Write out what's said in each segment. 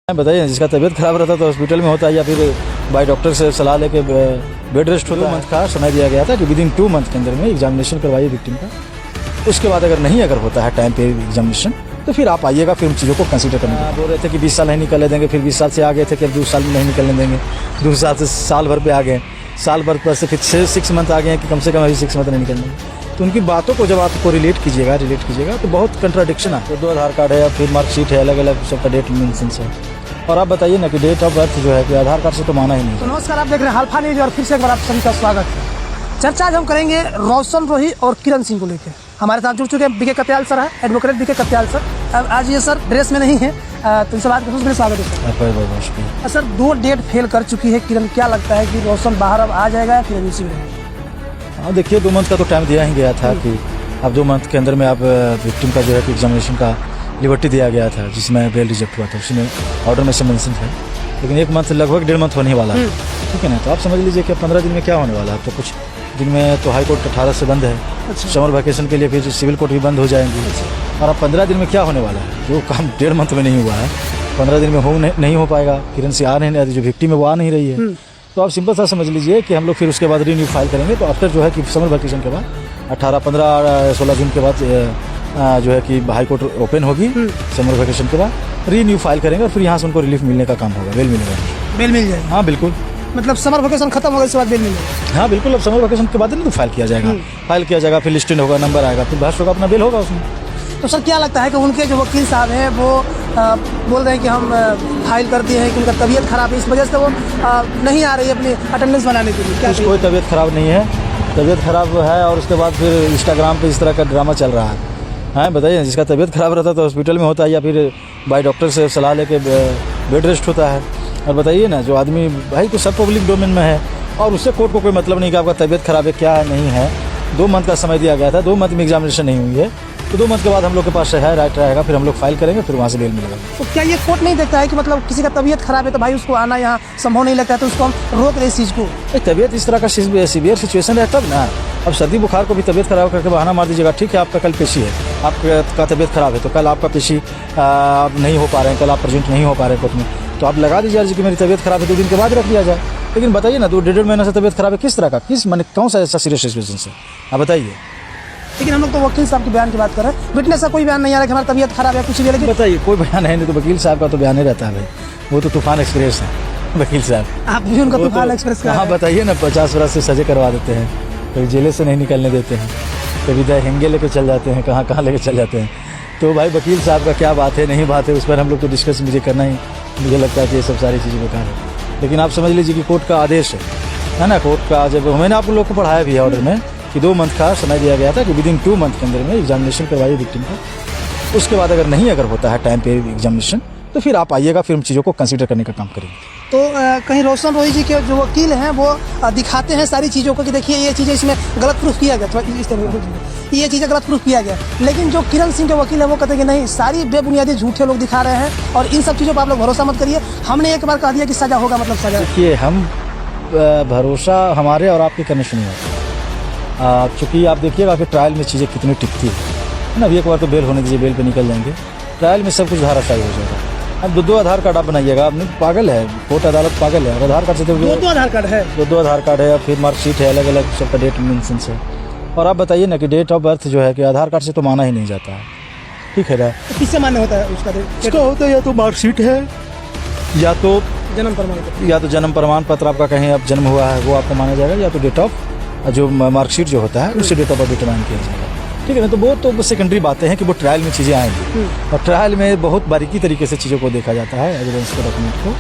बताइए, जिसका तबीयत खराब रहता है तो हॉस्पिटल में होता है या फिर बाई डॉक्टर से सलाह लेके बेड रेस्ट होता है। 2 मंथ का समय दिया गया था कि विदिन 2 मंथ के अंदर में एग्जामिनेशन करवाइए विक्टिम का। उसके बाद अगर नहीं होता है टाइम पे एग्जामिनेशन तो फिर आप आइएगा, फिर उन चीज़ों को कंसीडर करेंगे। बोल रहे थे कि 20 साल नहीं निकलने देंगे, फिर 20 साल से आ गए थे कि अब 2 साल में नहीं निकलने देंगे, 2 साल से साल भर पे आ गए, साल भर पर से फिर 6 मंथ आ गए हैं कि कम से कम अभी 6 मंथ नहीं निकलने। तो उनकी बातों को जब आपको रिलेट कीजिएगा तो बहुत कंट्राडिक्शन है। 2 आधार कार्ड है या फिर मार्कशीट है, अलग अलग सबका डेट मेंशन है। और आप बताइए ना कि डेट ऑफ बर्थ जो है कि आधार कार्ड से तो माना ही नहीं। तो नमस्कार, आप देख रहे हैं हालफा न्यूज और फिर से एक बार आप सभी का स्वागत है। चर्चा आज हम करेंगे रोशन रोही और किरण सिंह को लेकर। हमारे साथ जुड़ चुके हैं बीके कत्याल सर है, एडवोकेट बीके कत्याल सर। अब आज ये सर ड्रेस में नहीं है, तो इस बात का स्वागत है सर। 2 डेट फेल कर चुकी है किरण, क्या लगता है कि रोशन बाहर अब आ जाएगा या फिर इसी में? हाँ देखिए, 2 मंथ का तो टाइम दिया ही गया था कि अब 2 मंथ के अंदर में आप विक्टिम का जो है कि एग्जामिनेशन का लिबर्टी दिया गया था, जिसमें बेल रिजेक्ट हुआ था, उसमें ऑर्डर में से मेंशन था। लेकिन 1 मंथ लगभग 1.5 मंथ होने वाला है, ठीक है ना। तो आप समझ लीजिए कि 15 दिन में क्या होने वाला है। तो कुछ दिन में तो हाई कोर्ट 18 से बंद है, समर वैकेशन के लिए फिर सिविल कोर्ट भी बंद हो जाएंगे। और अब 15 दिन में क्या होने वाला है? जो काम 1.5 मंथ में नहीं हुआ है, 15 दिन में नहीं हो पाएगा। किरण से आ नहीं, जो विक्टिम है वो आ नहीं रही है। तो आप सिंपल सा समझ लीजिए कि हम लोग फिर उसके बाद रीन्यू फाइल करेंगे। तो आफ्टर जो है कि समर वैकेशन के बाद 18, 15, 16 जून के बाद जो है कि हाई कोर्ट ओपन होगी, समर वैकेशन के बाद रीन्यू फाइल करेंगे और फिर यहाँ से उनको रिलीफ मिलने का काम होगा, बेल मिलेगा। बेल मिल जाएगा? हाँ बिल्कुल, मतलब समर वैकेशन खत्म होगा इसके बाद बेल मिलेगा? हाँ बिल्कुल, अब समर वैकेशन के बाद ना तो फाइल किया जाएगा, फिर लिस्टिंग होगा, नंबर आएगा, फिर बहस होगा, अपना बेल होगा उसमें। तो सर क्या लगता है कि उनके जो वकील साहब हैं वो बोल रहे हैं कि हम फाइल कर दिए हैं कि उनका तबीयत खराब है, इस वजह से वो नहीं आ रही है अपनी अटेंडेंस बनाने के लिए? क्या कोई तबीयत खराब नहीं है, तबीयत खराब है और उसके बाद फिर इंस्टाग्राम पे इस तरह का ड्रामा चल रहा है। हाँ बताइए, जिसका तबीयत खराब रहता है तो हॉस्पिटल में होता है या फिर बाई डॉक्टर से सलाह लेके बेड रेस्ट होता है। और बताइए ना, जो आदमी भाई तो सब पब्लिक डोमेन में है और उससे कोर्ट को कोई मतलब नहीं कि आपका तबीयत खराब है क्या नहीं है। 2 मंथ का समय दिया गया था, 2 मंथ में एग्जामिनेशन नहीं हुई है, तो 2 मंथ के बाद हम लोग के पास है राइट रहेगा, फिर हम लोग फाइल करेंगे, फिर वहाँ से बेल मिलेगा। तो क्या ये कोर्ट नहीं देखता है कि मतलब किसी का तबीयत खराब है तो भाई उसको आना यहाँ संभव नहीं लगता है, तो उसको हम रोक रहे इस चीज़ को? तबीयत इस तरह का सीवियर सिचुएशन है तब ना। अब सर्दी बुखार को भी तबीयत खराब करके बहाना मार दीजिएगा। ठीक है, आपका कल पेशी है, आपका तबीयत खराब है तो कल आपका पेशी नहीं हो पा रहे हैं, कल आप प्रेजेंट नहीं हो पा रहे हैं कोर्ट में, तो आप लगा दीजिए अर्जी कि मेरी तबीयत खराब है, 2 दिन के बाद रख दिया जाए। लेकिन बताइए ना, 2-1.5 महीने से तबीयत खराब है, किस तरह का, किस मैंने कौन सा ऐसा सीरियस सिचुएशन से, आप बताइए। लेकिन हम लोग तो वकील साहब के बयान की बात कर रहे हैं, विटनेस का कोई बयान नहीं आ रहा है कि हमारी तबीयत खराब है कुछ भी। लेकिन बताइए, कोई बयान है नहीं तो वकील साहब का तो बयान ही रहता है भाई, वो तो तूफान एक्सप्रेस है वकील साहब। आप भी उनका तूफान एक्सप्रेस का? हाँ बताइए ना, 50 वर्ष से सजे करवा देते हैं, कभी जेले से नहीं निकलने देते हैं, कभी दहेंगे लेके चल जाते हैं, कहाँ लेके चल जाते हैं। तो भाई वकील साहब का क्या बात है, नहीं बात है, उस पर हम लोग को डिस्कस मुझे करना ही, मुझे लगता है कि ये सब सारी चीज़ें बेकार है। लेकिन आप समझ लीजिए कि कोर्ट का आदेश है ना, कोर्ट का जब मैंने आप लोग को पढ़ाया भी है ऑर्डर में कि 2 मंथ का समय दिया गया था कि विदिन 2 मंथ के अंदर में एग्जामिनेशन करवाइए विक्टिम का। उसके बाद अगर नहीं होता है टाइम पे एग्जामिनेशन तो फिर आप आइएगा, फिर उन चीज़ों को कंसीडर करने का काम करेंगे। तो कहीं रोशन रोही जी के जो वकील हैं वो दिखाते हैं सारी चीज़ों को कि देखिए ये चीज़ें इसमें गलत प्रूफ किया गया, इस तरह ये चीज़ें गलत प्रूफ किया गया। लेकिन जो किरण सिंह के वकील है वो कहते हैं कि नहीं, सारी बेबुनियादी झूठे लोग दिखा रहे हैं और इन सब चीज़ों पर आप लोग भरोसा मत करिए। हमने एक बार कह दिया कि सजा होगा, मतलब सजा। देखिए, हम भरोसा हमारे और आपके करने से नहीं होता। चूँकि आप देखिएगा कि ट्रायल में चीज़ें कितनी टिकती है ना। अभी एक बार तो बेल होने दीजिए, बेल पे निकल जाएंगे, ट्रायल में सब कुछ धाराशायी हो जाएगा। अब 2 आधार कार्ड आप बनाइएगा, आपने पागल है, कोर्ट अदालत पागल है। आधार कार्ड से तो 2 आधार कार्ड है, 2 आधार कार्ड है, फिर मार्कशीट है, अलग अलग सबका डेट मेंशन है। और आप बताइए ना कि डेट ऑफ बर्थ जो है कि आधार कार्ड से तो माना ही नहीं जाता है, ठीक है ना। तो किससे मान्य होता है उसका? इसका होता है या तो मार्कशीट है या तो जन्म प्रमाण पत्र आपका कहीं अब जन्म हुआ है वो आपको माना जाएगा, या तो डेट ऑफ जो मार्कशीट जो होता है उससे डेट ऑफ बर्थ डिटरमाइन किया जाएगा, ठीक है ना। तो वो तो सेकेंडरी बातें हैं कि वो ट्रायल में चीज़ें आएंगी और ट्रायल में बहुत बारीकी तरीके से चीज़ों को देखा जाता है, एविडेंस के डॉक्यूमेंट को,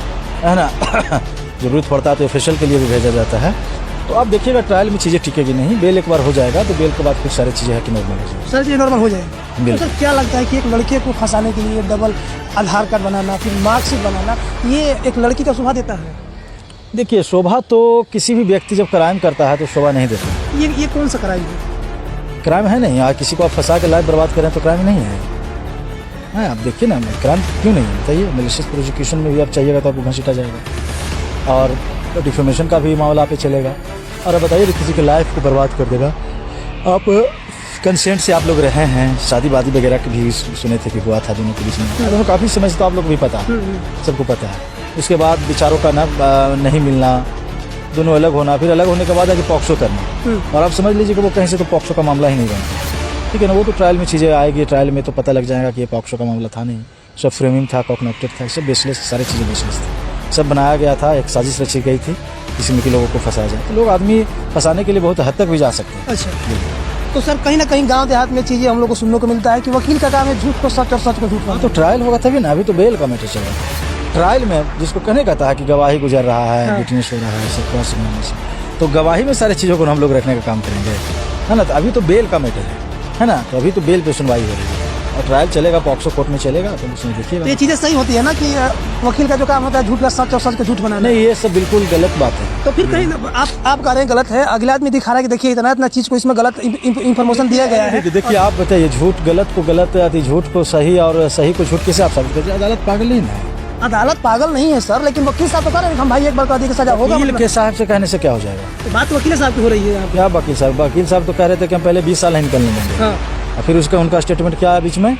है ना। जरूरत पड़ता है तो ऑफिशियल के लिए भी भेजा जाता है। तो आप देखिएगा ट्रायल में चीज़ें टिकेगी नहीं, बेल एक बार हो जाएगा तो बेल के बाद फिर सारी चीज़ें है कि नॉर्मल हो जाएगी। सर ये नॉर्मल हो जाएगी। तो सर क्या लगता है कि एक लड़के को फंसाने के लिए डबल आधार कार्ड बनाना, फिर मार्कशीट बनाना, ये एक लड़की का शोभा देता है? देखिए, शोभा तो किसी भी व्यक्ति जब क्राइम करता है तो शोभा नहीं देता। ये कौन सा क्राइम है? क्राइम है नहीं, आज किसी को आप फंसा के लाइफ बर्बाद करें तो क्राइम नहीं है। हाँ आप देखिए ना, क्राइम क्यों नहीं है बताइए। मैलिशियस प्रोसिक्यूशन में भी आप चाहिएगा तो आपको घसीटा जाएगा और डिफेमेशन का भी मामला पे चलेगा। और अब बताइए किसी की लाइफ को बर्बाद कर देगा, आप कंसेंट से आप लोग रहे हैं, शादी वादी वगैरह की भी सुने थे कि हुआ था दोनों के बीच में, दोनों काफ़ी समय से तो आप लोग को भी पता है, सबको पता है। उसके बाद विचारों का ना नहीं मिलना, दोनों अलग होना, फिर अलग होने के बाद आगे पॉक्सो करना, और आप समझ लीजिए कि वो कहीं से तो पॉक्सो का मामला ही नहीं बनता, ठीक है ना। वो तो ट्रायल में चीज़ें आएगी, ट्रायल में तो पता लग जाएगा कि ये पॉक्सो का मामला था नहीं, सब फ्रेमिंग था, कॉकनेक्टेड था, सब बेसलेस, सारी चीज़ें बेसलेस थी, सब बनाया गया था, एक साजिश रची गई थी जिसमें कि लोगों को फंसाया जाए। तो लोग आदमी फंसाने के लिए बहुत हद तक भी जा सकते हैं। अच्छा, तो सर कहीं ना कहीं गांव देहात में चीज़ें हम लोग को सुनने को मिलता है कि वकील का काम है झूठ को सच और सच को झूठ। तो ट्रायल होगा तभी ना, अभी तो बेल का मैटर चल रहा है। ट्रायल में जिसको कहने कहता है कि गवाही गुजर रहा है, विटनेस हो रहा है, सब क्रॉस से, तो गवाही में सारी चीज़ों को हम लोग रखने का काम करेंगे, है ना। तो अभी तो बेल का मैटर है ना, तो अभी तो बेल पे सुनवाई हो रही है और ट्रायल चलेगा, पॉक्सो कोर्ट में चलेगा, तो उसमें देखिएगा। तो ये चीज़ें सही होती है ना कि वकील का जो काम होता है झूठ का सच और सच का झूठ बनाना। नहीं, ये सब बिल्कुल गलत बात है। तो फिर कहीं आप कह रहे हैं गलत है, अगला आदमी दिखा रहा है कि देखिए इतना चीज़ को इसमें गलत इन्फॉर्मेशन दिया गया है। देखिए आप बताइए, झूठ गलत को गलत, झूठ को सही और सही को झूठ कैसे आप साबित करिए? अदालत पागल नहीं है। अदालत पागल नहीं है सर, लेकिन वकील साहब तो कह रहे हैं हम भाई एक बार का सजा होगा। वकील के साहब से कहने से क्या हो जाएगा? तो बात वकील साहब की हो रही है। क्या वकील साहब? वकील साहब तो कह रहे थे कि हम पहले 20 साल नहीं निकलने देंगे, और फिर उसका उनका स्टेटमेंट क्या है बीच में,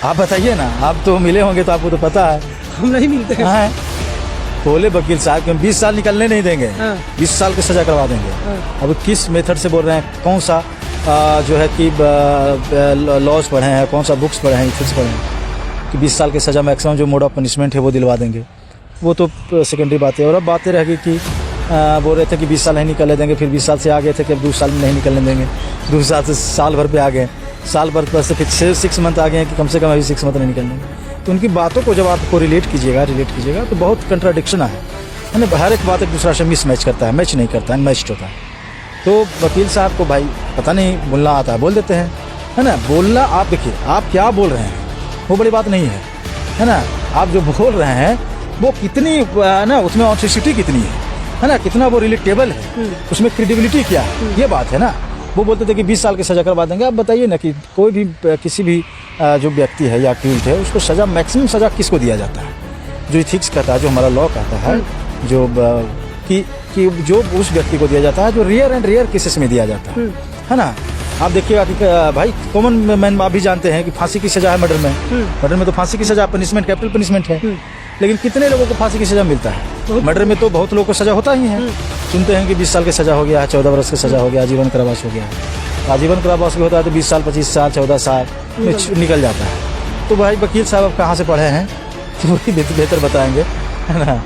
आप बताइए ना। आप तो मिले होंगे तो आपको तो पता है। हम नहीं मिलते हैं। बोले वकील साहब कि हम 20 साल निकलने नहीं देंगे, 20 साल की सजा करवा देंगे। अब किस मेथड से बोल रहे हैं? कौन सा जो है कि लॉज पढ़े हैं, कौन सा बुक्स पढ़े हैं, इथिक्स पढ़े हैं कि 20 साल की सजा मैक्सिमम जो मोड ऑफ पनिशमेंट है वो दिलवा देंगे? वो तो सेकेंडरी बात है। और अब बातें रह गई कि बोल रहे थे कि 20 साल नहीं निकलने देंगे, फिर 20 साल से आ गए थे कि अब 2 साल में नहीं निकलने देंगे, 2 साल से साल भर पे आ गए, साल भर पर से फिर 6 मंथ आ गए हैं कि कम से कम अभी 6 मंथ नहीं निकलने देंगे। तो उनकी बातों को जब आपको रिलेट कीजिएगा तो बहुत कंट्राडिक्शन है ना। हर एक बात एक दूसरा से मिस मैच करता है, मैच नहीं करता है, मैच होता है। तो वकील साहब को भाई पता नहीं बोलना आता है, बोल देते हैं, है ना। बोलना, आप देखिए आप क्या बोल रहे हैं वो बड़ी बात नहीं है ना। आप जो बोल रहे हैं वो कितनी ना, उसमें ऑथेंटिसिटी कितनी है ना, कितना वो रिलेटेबल है, उसमें क्रेडिबिलिटी क्या है, ये बात है ना। वो बोलते थे कि 20 साल की सजा करवा देंगे। आप बताइए ना कि कोई भी किसी भी जो व्यक्ति है या एक्यूज्ड है उसको सजा, मैक्सिमम सजा किसको दिया जाता है? जो इथिक्स कहता है, जो हमारा लॉ कहता है, जो कि जो उस व्यक्ति को दिया जाता है जो रेयर केसेस में दिया जाता है ना। आप देखिएगा कि भाई कॉमन मैन आप भी जानते हैं कि फांसी की सजा है मर्डर में तो फांसी की सजा पनिशमेंट, कैपिटल पनिशमेंट है। लेकिन कितने लोगों को फांसी की सजा मिलता है? मर्डर में तो बहुत लोगों को सजा होता ही है। सुनते हैं कि 20 साल की सजा हो गया है, 14 वर्ष की सजा हो गया, आजीवन कारावास हो गया है। आजीवन कारावास भी होता है तो 20 साल, 25 साल, 14 साल में निकल जाता है। तो भाई वकील साहब अब कहाँ से पढ़े हैं तो वही बेहतर बताएंगे, है ना।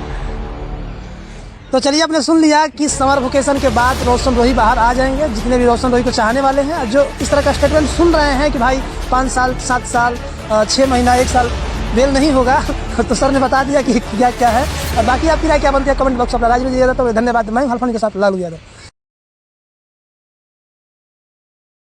तो चलिए, आपने सुन लिया कि समर वेकेशन के बाद रोशन रोही बाहर आ जाएंगे। जितने भी रोशन रोही को चाहने वाले हैं, जो इस तरह का स्टेटमेंट सुन रहे हैं कि भाई 5 साल, 7 साल, 6 महीना, 1 साल बेल नहीं होगा, तो सर ने बता दिया कि क्या क्या है। और बाकी आपकी राय क्या बनती है कमेंट बॉक्स में राज में दिया जाता है। तो धन्यवाद। मैं हल्फानी के साथ लालू यादव।